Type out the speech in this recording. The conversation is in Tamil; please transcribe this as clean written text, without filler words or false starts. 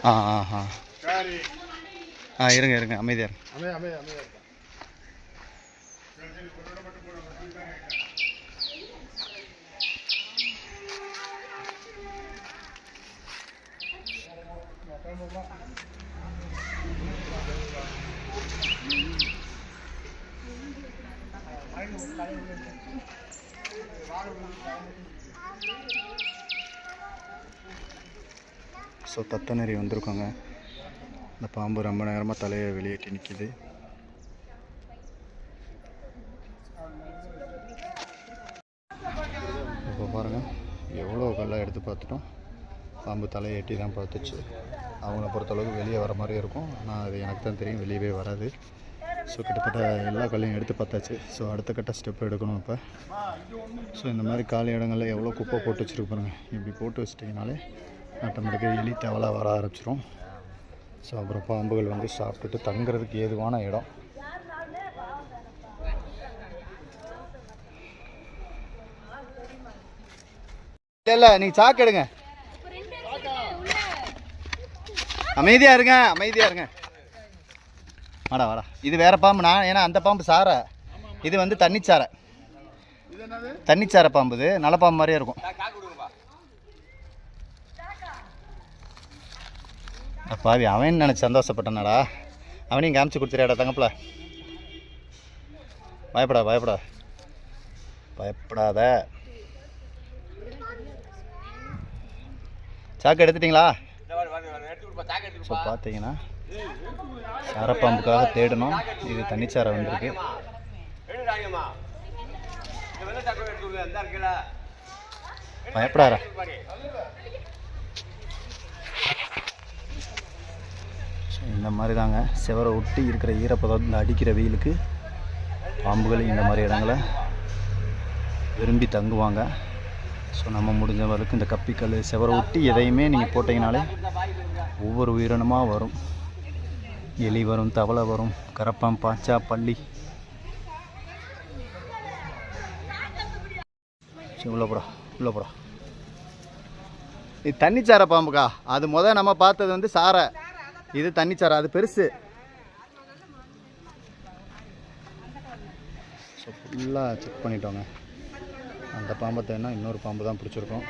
ஆ ஆ ஆ ஆ இருங்க இருங்க அமைதியாக இருங்க. ஸோ தத்தநெறி வந்திருக்காங்க. இந்த பாம்பு ரொம்ப நேரமாக தலையை வெளியேற்றி நிற்கிது. இப்போ பாருங்கள், எவ்வளோ கல்லாக எடுத்து பார்த்துட்டோம். பாம்பு தலையை எட்டி தான் பார்த்துச்சு. அவங்கள பொறுத்தளவுக்கு வெளியே வர மாதிரி இருக்கும். ஆனால் அது எனக்கு தான் தெரியும், வெளியவே வராது. ஸோ கிட்டத்தட்ட எல்லா கல்லையும் எடுத்து பார்த்தாச்சு. ஸோ அடுத்த கட்ட ஸ்டெப் எடுக்கணும் இப்போ. ஸோ இந்த மாதிரி காலி இடங்களில் எவ்வளோ குப்பை போட்டு வச்சுருக்கு பாருங்கள். இப்படி போட்டு வச்சிட்டிங்கனாலே ஆட்டோமேட்டிக்காக எலி தவளை வர ஆரம்பிச்சிடும். ஸோ அப்புறம் பாம்புகள் வந்து சாப்பிட்டுட்டு தங்குறதுக்கு ஏதுவான இடம். இல்லை நீங்கள் சாக்கு எடுங்க. அமைதியாக இருங்க, அமைதியாக இருங்க. வாடா வாடா. இது வேற பாம்புண்ணா. ஏன்னா அந்த பாம்பு சாரை, இது வந்து தண்ணிச்சாரை. தண்ணிச்சாரை பாம்பு. இது நல்ல பாம்பு மாதிரியே இருக்கும். பாவி அவன் நினச்சி சந்தோஷப்பட்டனாடா. அவனையும் காமிச்சு கொடுத்துறியாடா தங்கப்பில். பயப்படா பயப்படா பயப்படாத. சாக்கு எடுத்துட்டிங்களா? ஸோ பார்த்தீங்கன்னா சாரப்பாம்புக்காக தேடணும். இது தண்ணிச்சாரை வந்திருக்கு. பயப்படாரா. இந்த மாதிரி தாங்க செவரை ஒட்டி இருக்கிற ஈரப்பதம், இந்த அடிக்கிற வெயிலுக்கு பாம்புகள் இந்த மாதிரி இடங்களை விரும்பி தங்குவாங்க. ஸோ நம்ம முடிஞ்ச வரைக்கும் இந்த கப்பிக்கல் செவரை ஒட்டி எதையுமே நீங்கள் போட்டிங்கனாலே ஒவ்வொரு உயிரினமாக வரும். எலி வரும், தவளை வரும், கரப்பான், பாச்சா, பள்ளி. உள்ள போடா உள்ள போடா. இது தண்ணிச்சாரை பாம்புக்கா. அது நம்ம பார்த்தது வந்து சாரை. இது தண்ணிச்சாரை, அது பெருசு. ஸோ ஃபுல்லாக செக் பண்ணிட்டோங்க. அந்த பாம்பை தேடினா இன்னொரு பாம்பு தான் பிடிச்சிருக்கோம்.